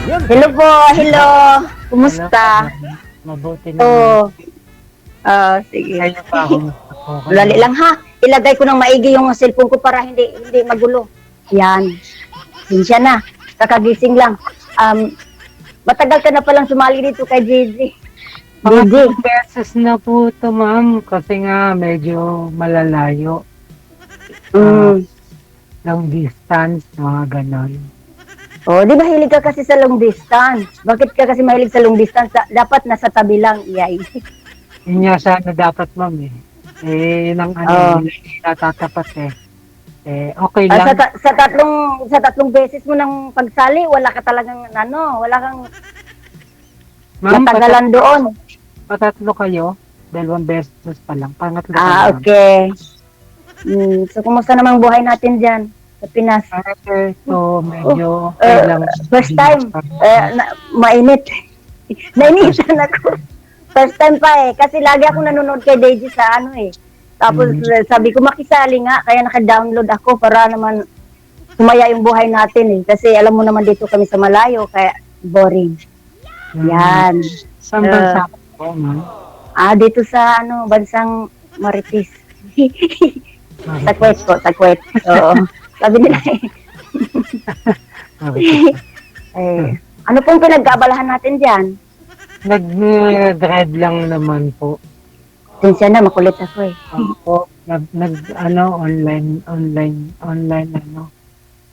Yun. Hello po, hello. Kumusta? Mabuti Oo. naman. Sige. Kaya pa ako. Okay. Dali lang ha. Ilagay ko ng maigi yung cellphone ko para hindi magulo. Yan. Sinsya na. Kakagising lang. Matagal ka na palang sumali dito kay Gigi. Gigi. Pangatlong beses na po ito, ma'am. Kasi nga, medyo malalayo. Long distance, mga ganon. Oh, di ba hilig ka kasi sa long distance? Bakit ka kasi mahilig sa long distance? Dapat nasa tabi lang, iyay. Yun nga sana dapat, ma'am, eh. Yun ang natatapat, eh. Okay lang. Sa tatlong beses mo ng pagsali, wala ka talagang wala kang Ma'am, matagalan doon. patatlo kayo. 2 beses pa lang. Pangatlo ka lang. Okay. So, kumusta namang buhay natin dyan sa Pinas? So, medyo okay lang. First time, mainit. Nainitan ako. First time pa eh. Kasi lagi ako nanonood kay Deji sa Tapos sabi ko makisali nga, kaya naka-download ako para naman sumaya yung buhay natin eh. Kasi alam mo naman dito kami sa malayo, kaya boring. Yan. Saan bansa po, ma'am? Dito sa bansang Marites. Sa Kuwait po, sa Kuwait. Oo. Sabi nila ano pong pinag-aabalahan natin dyan? Nag-dread lang naman po. Sinsya na, makulit ako eh. Opo, online.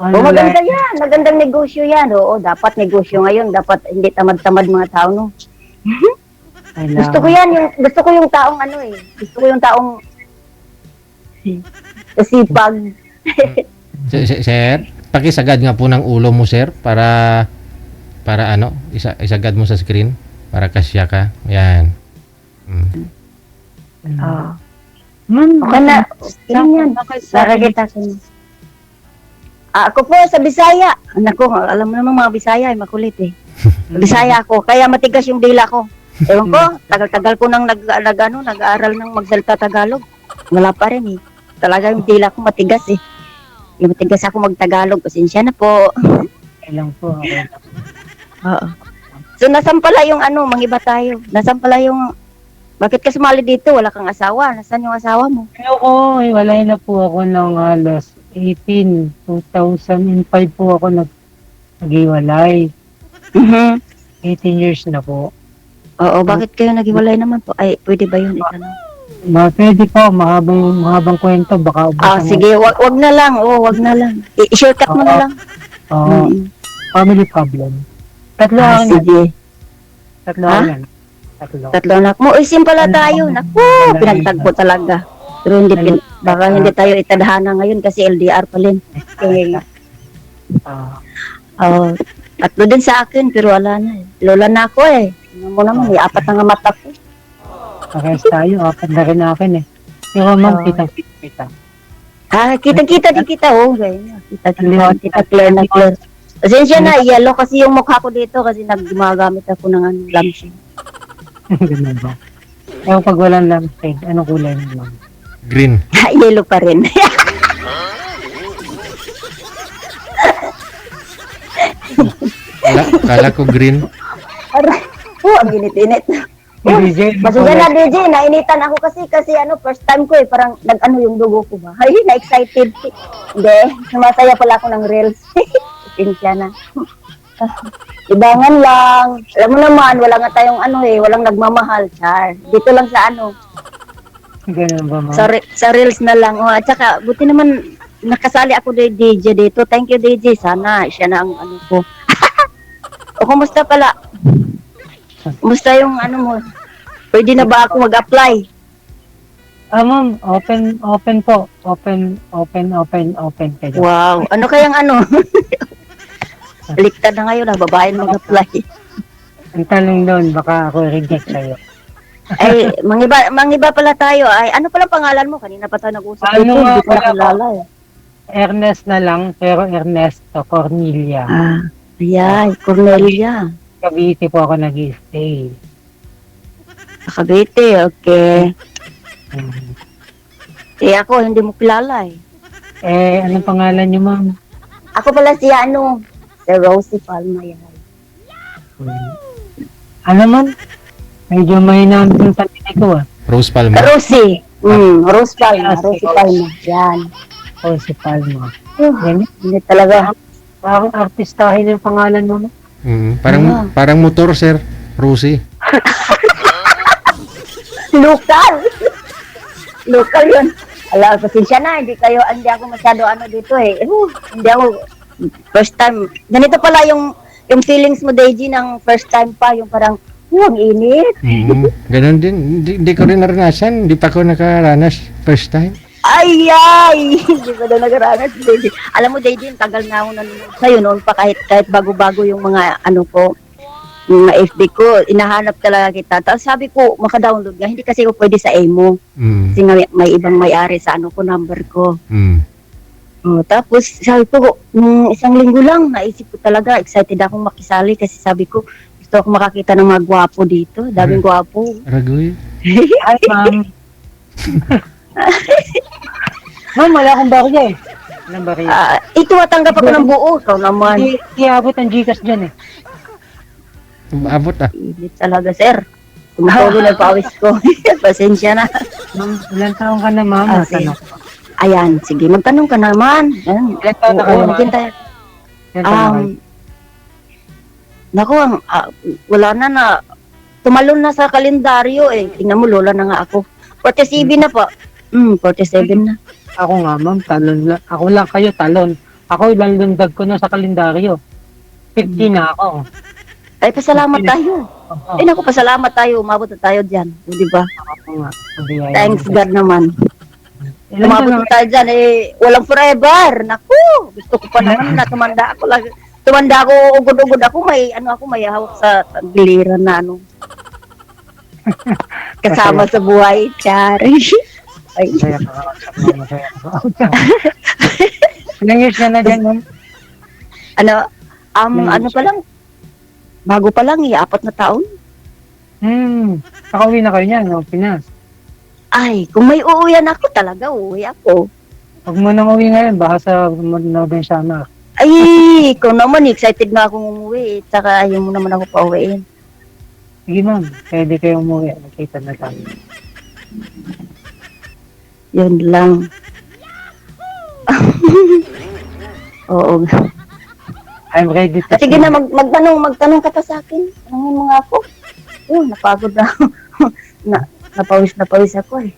Maganda yan. Magandang negosyo yan. Oo, dapat negosyo ngayon. Dapat hindi tamad-tamad mga tao, no? Gusto ko yan. Gusto ko yung taong Gusto ko yung taong sipag. Sir, pakisagad nga po ng ulo mo, sir, para isagad mo sa screen para kasya ka. Yan. Ma'am, Okay na. Yan. Nakakita ko na. Ako po sa Bisaya. Naku, alam mo naman mga Bisaya ay makulit eh. Bisaya ako, kaya matigas yung dila ko. Ewan ko, tagal-tagal ko nang nag-aaral ng magsalita Tagalog. Wala pa rin eh. Talaga yung dila ko matigas eh. Yung matigas ako mag-Tagalog. Pasensya na po. Okay lang po. Oo. So, nasan pala yung mangiba tayo? Nasan pala yung, bakit ka sumali dito? Wala kang asawa. Nasaan yung asawa mo? Ayoko, walay na po ako ng halos 2005 po ako nag-iwalay. 18 years na po. Oo, bakit kayo naghiwalay naman po? Ay, pwede ba yun? Pwede po, mahabang kwento, baka sige, wag na lang. Wag na lang. I-shortcut mo na lang. Family problem. Tatlo Sige. Tatlo anak mo. Isim pala tayo. Naku, pinagtagpo talaga. Pero baka hindi tayo itadhana ngayon kasi LDR pa rin. Tatlo din sa akin, pero wala na eh. Lola na ako eh. Ano mo naman, may 4 na nga mata ko. Parehas tayo, 4 na rin akin eh. Pero ma'am, kita. Kita din kita, Kita clear na clear. Pasensya na, yellow kasi yung mukha ko dito kasi gumagamit ako ng lampshade. Ganun ba? Pero pag walang lampshade, anong kulay mo, ma'am? Green. Yellow pa rin. Kala ko green. Ang init-init. Pasensya na, DJ, nainitan ako kasi first time ko eh, parang yung dugo ko ba? Ay, na-excited. Hindi, sumasaya pala ako ng reels. Pasensya na. Ibangan lang. Alam mo naman, wala nga tayong walang nagmamahal, Char. Dito lang sa Ganun ba, ma'am? Sa reels na lang. At saka, buti naman, nakasali ako DJ dito. Thank you, DJ. Sana, siya na ang ko. O, kumusta pala? Kumusta yung mo? Pwede na ba ako mag-apply? Ma'am, open po. Open kayo. Wow. Ano kayang Baliktad na ngayon, babae mag-apply. Ang tanong doon, baka ako reject kayo. Ay, mangiba pala tayo. Ay, ano pala pangalan mo? Kanina pa tayo nag-usap. Ano nga Hindi ko pala nakilala eh. Ernest na lang, pero Ernesto Cornelia. Ayan, Cornelia. Cavite po ako nag-stay. Sa Cavite, okay. Ako, hindi mo kilala eh. Anong pangalan niyo, ma'am? Ako pala si si Rosie Palma yan. Ano man? Medyo mahina ang tantili ko ah. Rose Palma. Rosie. Rose Palma. Rosie Palma. Yan. O si Palma. Yan. Yan. Hindi talaga. Parang artistahin yung pangalan mo. No? Parang motor, sir. Rosie. Local. Local yun. Ala, pasensya na. Hindi ako masyado dito eh. Hindi ako, first time. Ganito pala yung feelings mo, Deji, ng first time pa. Yung parang, ang init. Ganon din. Hindi ko rin naranasan. Hindi pa ako nakaranas. First time. Ay! Hindi ba daw nagaranas, Deji? Alam mo, Deji, tagal na ako nanonood sa'yo noon pa kahit bago-bago yung mga yung mga FB ko, inahanap talaga kita. Tapos sabi ko, maka-download nga. Hindi kasi ako pwede sa emo. Kasi nga may ibang may-ari sa number ko. Tapos sabi ko, isang linggo lang, naisip ko talaga, excited akong makisali kasi sabi ko, gusto ako makakita ng mga gwapo dito. Daming gwapo. Ragoy. Ay, ma'am. Ma'am, wala akong barya eh. Walang barya. Ito, matanggap ako ng buo. Ikaw naman. Iabot ang Gcash dyan eh. Abot ah. Init talaga, sir. Tumatuloy na yung pawis ko. Pasensya na. Ma'am, ilang taong ka na, ma'am? Okay. Ayan, sige, magtanong ka naman. Ayan. Ilang taon na kayo, ma'am? Maghintay. Ilang taon na kayo? Naku, wala na. Tumalon na sa kalendaryo eh. Tingnan mo, lola na nga ako. 47 na po. 47 na. Ako nga, ma'am, talon lang. Ako lang kayo, talon. Ako ilang lundag ko na sa kalendaryo. 50 na ako. Ay, pasalamat tayo. Oo. Ay, naku, pasalamat tayo. Umabot na tayo dyan. Di ba? Ako nga. Hindi ay- Thanks God naman. Ilan Umabot taon na tayo dyan eh. Walang forever. Naku, gusto ko pa naman na tumanda ako lang. Tumanda ako, ugod-ugod ako. May hawak sa giliran na kasama sa buhay. Chari. Ay, Masaya ka ako. Masaya ako. Ilang years ka na dyan, ma'am? ano pa lang, bago pa lang, 4 na taon. Nakauwi na kayo niyan, no? Pinas. Ay, kung may uuwian ako, talaga uuwi ako. Huwag mo nang uwi ngayon, baka sa Northern Summer. Ay, ikaw naman, excited na akong umuwi. Tsaka ayaw mo naman ako pauwiin. Sige, ma'am. Pwede kayo umuwi. Nakita na tayo. Yun lang. Oo. I'm ready to Sige na, magtanong ka pa sa akin. Tanungin mo nga ako. Napagod na ako. Napawis ako eh.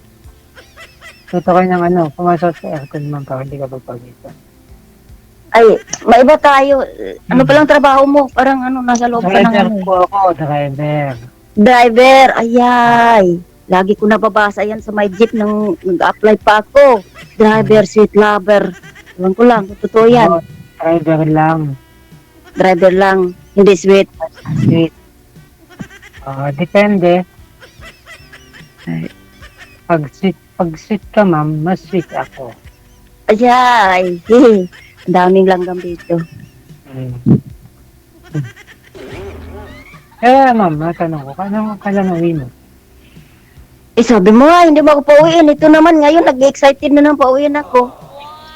Tuto kayo ng pumasok sa aircon, ma'am, para hindi ka pagpagitan. Ay, maiba tayo. Ano palang trabaho mo? Parang nasa loob ka ng Driver po ako, driver. Driver, ayay. Lagi ko nababasa yan sa my jeep nang nag-apply pa ako. Driver, sweet lover. Ewan ko lang, kung totoo yan. Oo, driver lang. Driver lang, hindi sweet. Sweet. Depende. Pag sweet ka, ma'am, mas sweet ako. Ayay. Ang daming langgam dito. Ma'am, natanong ko, kailan uwi mo? Sabi mo nga, hindi mo ako pauwiin. Ito naman ngayon, nag-excited na nang pauwiin ako.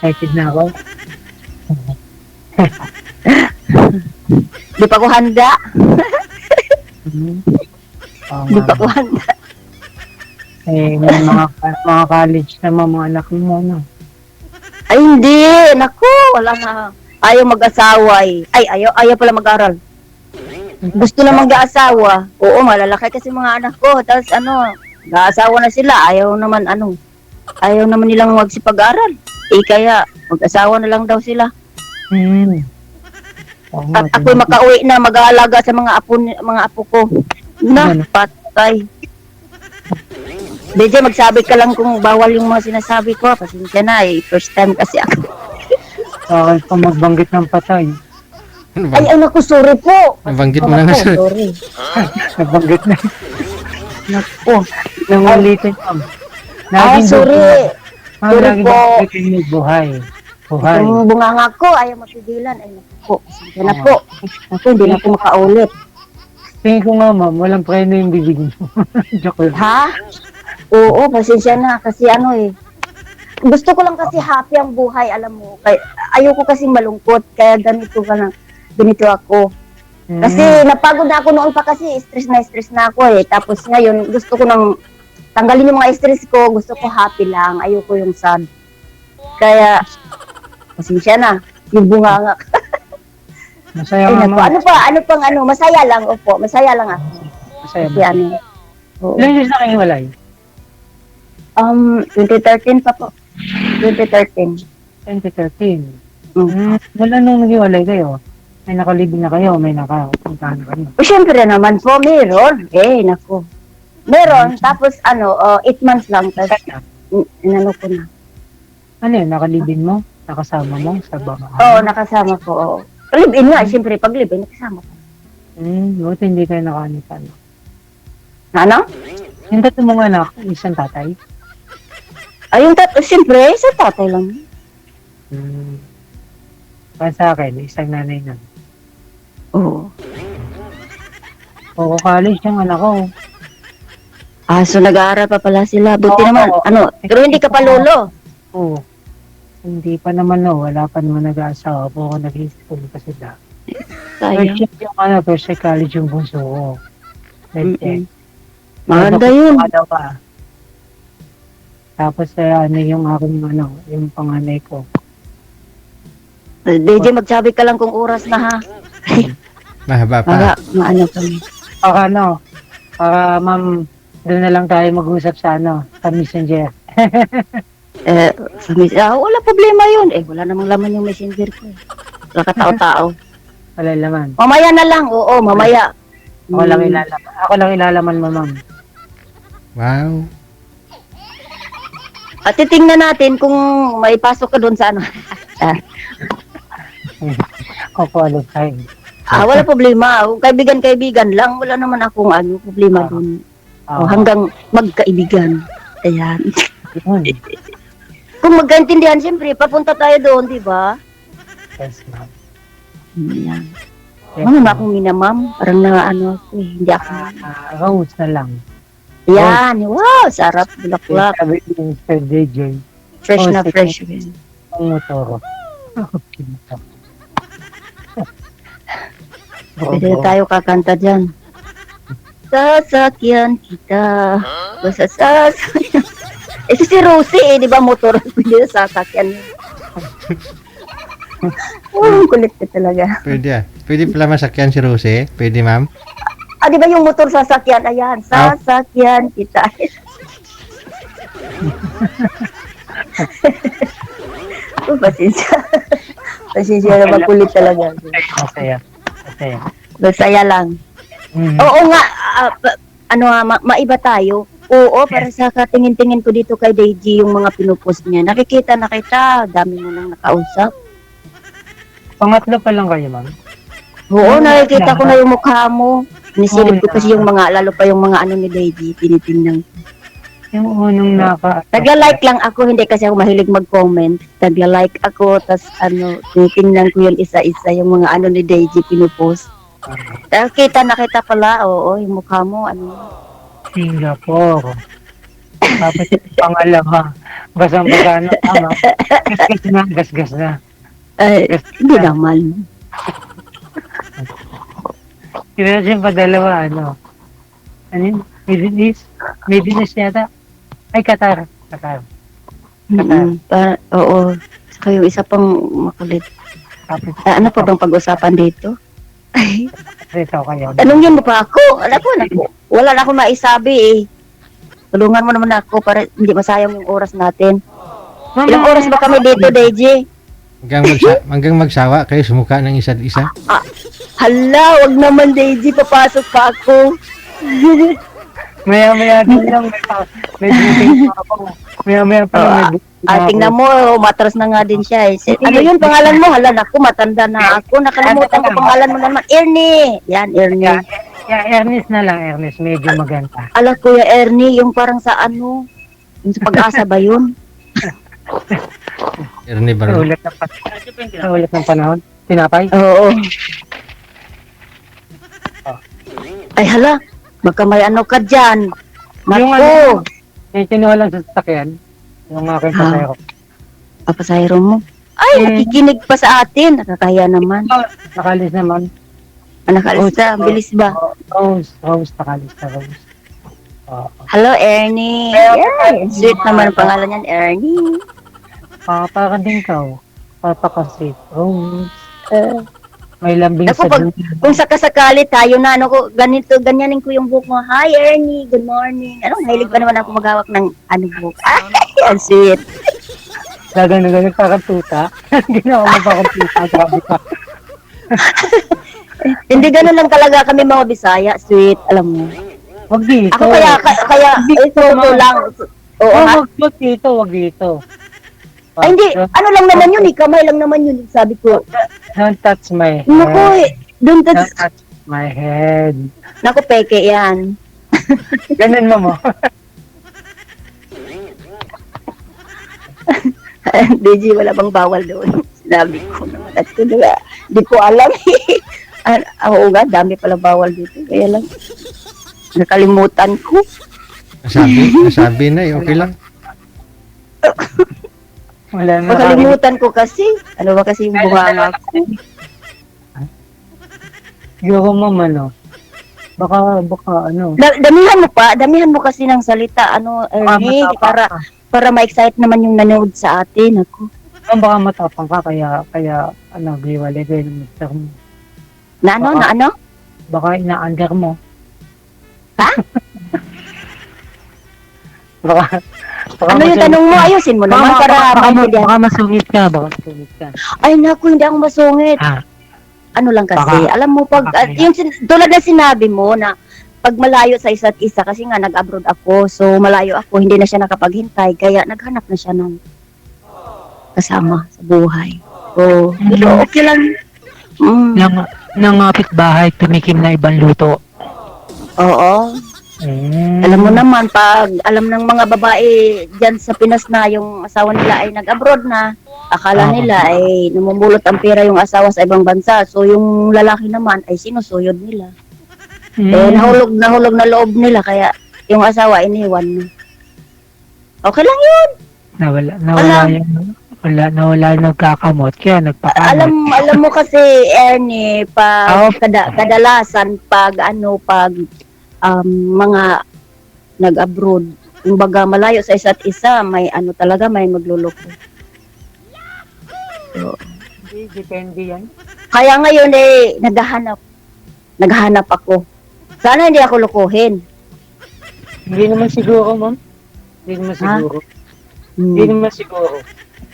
Excited na ako. Di pa ako handa. Oo, Di pa ma'am. ako handa. May mga college na mga anak mo, no? Ay, hindi. Naku, wala na. Ayaw mag-asawa eh. Ayaw pala mag-aral. Gusto na mag-aasawa. Oo, malalaki kasi mga anak ko. Tapos mag-aasawa na sila. Ayaw naman nilang magsipag-aral. Kaya mag-asawa na lang daw sila. Oo nga, At ako'y makauwi na mag-aalaga sa mga apo ko. Na, patay. DJ, magsabi ka lang kung bawal yung mga sinasabi ko. Pasensya na eh. First time kasi ako. Bakit pa magbanggit ng patay? Ay, naku, sorry po. Nabanggit mo na nga, sir. Sorry. Nagbanggit na. Naku, nangulitin, ma'am. Sorry. Ma'am, Sorry laging po. banggit yung buhay. Buhay. Yung bunganga ko, ayaw mapigilan. Ay, naku po. Pasensya na po. Naku, hindi na po makaulit. Tingin ko nga, ma'am, walang preno yung bibig mo. Joke lang. Ha? Oo, pasensya na. Kasi gusto ko lang kasi happy ang buhay, alam mo. Ayoko kasi malungkot. Kaya ganito ako. Kasi napagod na ako noon pa kasi, stress na ako eh. Tapos ngayon, gusto ko nang tanggalin yung mga stress ko, gusto ko happy lang, ayoko yung sad. Kaya, pasensya na, yung bunganga. Masaya Ay, nga, naku, ma'am. masaya lang, opo, masaya lang ako. Masaya Kasi ba? ano, oo. Ilan years na kayo walay? 2013 pa po. 2013. 2013. Mm. Wala nung naghiwalay kayo. May nakalibing na kayo, may nakapuntahan na kayo. O, syempre naman po, meron. Naku. Meron, tapos 8 months lang, tapos inano ko na. Ano yun, nakalibing mo? Nakasama mo sa babae? Oo, nakasama ko, oo. Live-in nga, syempre, pag live-in, nakasama ko. Buti hindi kayo nakanitan. Ano? Yung tatlo mong anak, isang tatay? Ayun, syempre, sa tatay lang. Para sa akin, isang nanay na. Oo. Oo, college yung anak ko. So nag-aaral pa pala sila. Buti Oo, naman, oo. pero hindi ka pa lolo. Oo. Hindi pa naman, no. Wala pa naman nag-aasawa po ako nag-school pa sila. Sayang. First year yung first year college yung bunso ko. Mm-mm. Maganda yun. Pa. Tapos, yung aking, yung panganay ko. DJ, magsabi ka lang kung oras na ha. Mahaba pa. Para maano kami. Para ma'am, doon na lang tayo mag-usap sa sa messenger. Wala problema yun. Wala namang laman yung messenger ko. Wala ka tao-tao. Wala laman. Mamaya na lang, oo, mamaya. Ako lang ilalaman mo, ma'am. Wow. At titingnan natin kung may pasok ka doon sa Qualified. wala problema. Kaibigan-kaibigan lang. Wala naman akong problema doon. Hanggang magkaibigan. Ayan. Kung magkaintindihan, siyempre, papunta tayo doon, di ba? Yes, ma'am. Ayan. Ano na akong minamam? Parang hindi ako. Rose na lang. Yan. Wow, sarap. Bulaklak. Sabi ni Mr. DJ. Fresh na sige. fresh. Ang motoro. Pwede na tayo kakanta dyan. Sasakyan kita. Basta sasakyan. Si Rosie di ba motor? Pwede na sasakyan. Kulit ka talaga. Pwede Pwede pala masakyan si Rose. Pwede, ma'am. Di ba yung motor sasakyan? Ayan, sasakyan kita. Pasensya. Pasensya na makulit talaga. Masaya. Masaya lang. Oo nga, maiba tayo. Oo, para sa katingin-tingin ko dito kay Deji yung mga pinupost niya. Nakikita na kita, dami mo nang nakausap. Pangatlo pa lang kayo, ma'am? Oo, nakikita ko na yung mukha mo. Nisilip ko kasi yung lalo pa yung mga ni Deji, tinitingnan ko. Yung unang Tagla-like lang ako, hindi kasi ako mahilig mag-comment. Tagla-like ako, tas tinitingnan ko yun isa-isa yung mga ni Deji pinupost. Kita na kita pala, oo, yung mukha mo, Singapore. Tapos yung pangalawa, basang-basa tama. Gasgas na. Hindi naman. Kaya yung padalawa, Ano yun? Middle East yata? Ay, Qatar. Oo. Saka yung isa pang makulit. Tapos, Ano pa bang pag-usapan dito? ito kayo. Tanungin mo pa ako. Wala na akong maisabi Tulungan mo naman ako para hindi masayang yung oras natin. Ilang oras ba kami dito, DJ? Hanggang magsawa kayo sumuka ng isa't isa. Hala, wag naman, DJ. Papasok pa ako. Maya-maya din lang. May booking pa ako. Maya-maya pa lang may booking pa ako. Tingnan mo, matras na nga din siya. Ano yun, pangalan mo? Hala, naku, matanda na ako. Nakalimutan ko pangalan mo naman. Ernie. Yan, Ernie. Ernest na lang, Ernest. Medyo maganda. Ala, Kuya Ernie, yung parang sa yung sa Pag-asa ba yun? Ernie Baron. Sa ulit ng panahon. Tinapay? Oo. Ay, hala. Baka may ka dyan. Yung Naku. Yung kinuha lang sa sasakyan. Yung aking pasero. Papasayro mo. Ay, nakikinig pa sa atin. Nakakaya naman. Nakalis naman. Nakalista, ang bilis ba? Rose, nakalista, Rose. Oo. Hello, Ernie. Yeah, sweet naman ang pangalan niyan, Ernie. Parang din ka, Papakasit. Rose. Uh, May lambing Ako, sa dulo. kung sakasakali tayo na, ano ko, ganyanin ko yung buhok mo. Hi, Ernie. Good morning. Mahilig pa naman ako maghawak ng buhok. Ang sweet. Gagano parang tuta. Ginawa mo parang tuta. Grabe ka. Hindi ganun lang talaga kami mga Bisaya. Sweet, alam mo. Wag dito. Ako kaya, photo lang. Oo, ha? Wag dito, wag dito. Ay, hindi. Ano lang naman yun, kamay lang naman yun, sabi ko. Don't touch my head. Naku, don't Don't touch. touch my head. Naku, peke yan. Ganun mo. DJ, wala bang bawal doon? Sinabi ko naman. At di ko alam eh. Oo nga, dami pala bawal dito. Kaya lang, nakalimutan ko. Nasabi na okay lang. Wala na. Nakalimutan ko kasi. Ano ba kasi yung bunganga ko? Siguro mo ano. Baka ano. Damihan mo kasi ng salita, Ernie, para ma-excite naman yung nanood sa atin. Ako. Baka matapang ka, kaya giwalay ko yung mister mo. Na ano? Baka ina-under mo. Ha? Baka Ano yung tanong mo? Ayusin mo naman para maintindihan. baka masungit ka. Ay naku, hindi ako masungit. Ah. Ano lang kasi, Baka- alam mo pag, baka- yung tulad na sinabi mo na pag malayo sa isa't isa, kasi nga nag-abroad ako, so malayo ako, hindi na siya nakapaghintay, kaya naghanap na siya ng kasama sa buhay. So, pero okay lang. Nangapit bahay, tumikim na ibang luto. Oo. Alam mo naman, pag alam ng mga babae dyan sa Pinas na yung asawa nila ay nag-abroad na, akala nila ay namumulot ang pera yung asawa sa ibang bansa. So yung lalaki naman ay sinusuyod nila. Eh, nahulog na loob nila, kaya yung asawa iniwan na. Okay lang yun. Nawala yung nagkakamot, kaya nagpakamot. Alam mo kasi, Ernie, pag kadalasan pag mga nag-abroad, kumbaga malayo sa isa't isa, may talaga, may magluloko. So, Depende yan. kaya ngayon naghahanap ako. Sana hindi ako lukuhin. Hindi naman siguro, ma'am. Hindi naman siguro. Hindi naman siguro.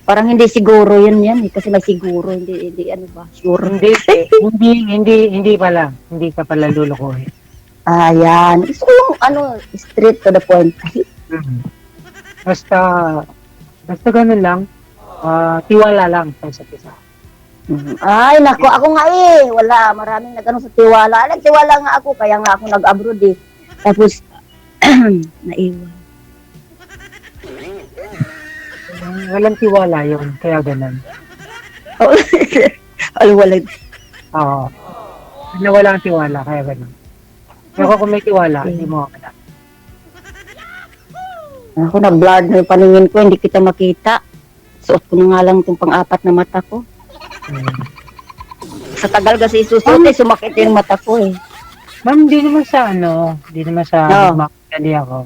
Parang hindi siguro yun yan, kasi may siguro, hindi ano ba, sure. Hindi pala. Hindi ka pala lulukuhin. Ayan. Gusto ko yung straight to the point. Basta ganun lang. Tiwala lang sa isa't isa. Ay, naku, ako nga wala, maraming sa tiwala. Nagtiwala nga ako, kaya nga ako nag-abroad eh. Tapos, naiwan. Walang tiwala yun, kaya ganun. Wala. Oo. Wala ang tiwala, kaya ganun. Pero kung may tiwala, hindi mo makakita. Ako, na-blurred na yung paningin ko, hindi kita makita. Suot ko na nga lang itong pang-apat na mata ko. Sa tagal kasi isusuot sumakit yung mata ko eh. Ma'am, hindi naman sa magmakadali ako.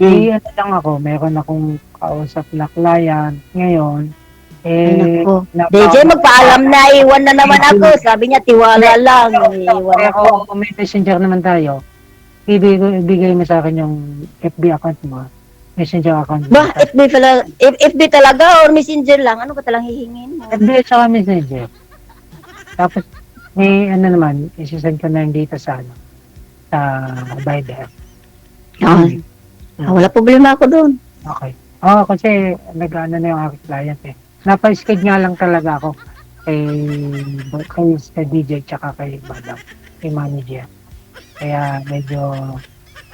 Lang ako, meron akong kausap na client ngayon. DJ, magpaalam na, iwan na naman ako. Sabi niya, tiwala lang. Iwan ako. Kung may messenger naman tayo, ibigay mo sa akin yung FB account mo. Messenger account mo. Ba, FB talaga or messenger lang? Ano ba talang hihingin mo? FB at saka messenger. Tapos, may naman, isisend ko na yung data sa Viber. Wala problema ako doon. Okay. Kasi nag-ano na yung aking client eh. Napa-sked nga lang talaga ako kay DJ tsaka kay Badam, kay manager. Kaya medyo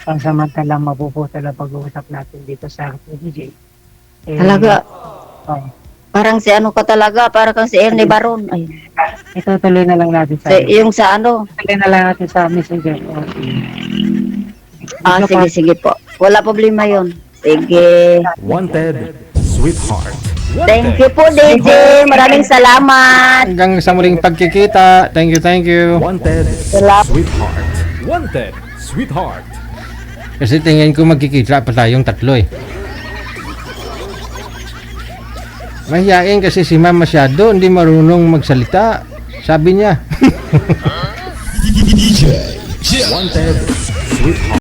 pansamantalang mapuputa lang pag-uusap natin dito sa DJ. Talaga? Parang si ka talaga, parang kang si Ernie Baron. Ayun. Itutuloy na lang natin sa yung sa Itutuloy na lang natin sa messenger. Sige po. Wala problema yun. Sige. Wanted, Sweetheart. Thank you po, DJ. Maraming salamat. Hanggang sa muling pagkikita. Thank you, thank you. Wanted, Salamat. sweetheart. Wanted, sweetheart. Kasi tingin ko magkikita pa tayong tatlo eh. Mahihain kasi si ma'am masyado, hindi marunong magsalita. Sabi niya. Wanted, sweetheart.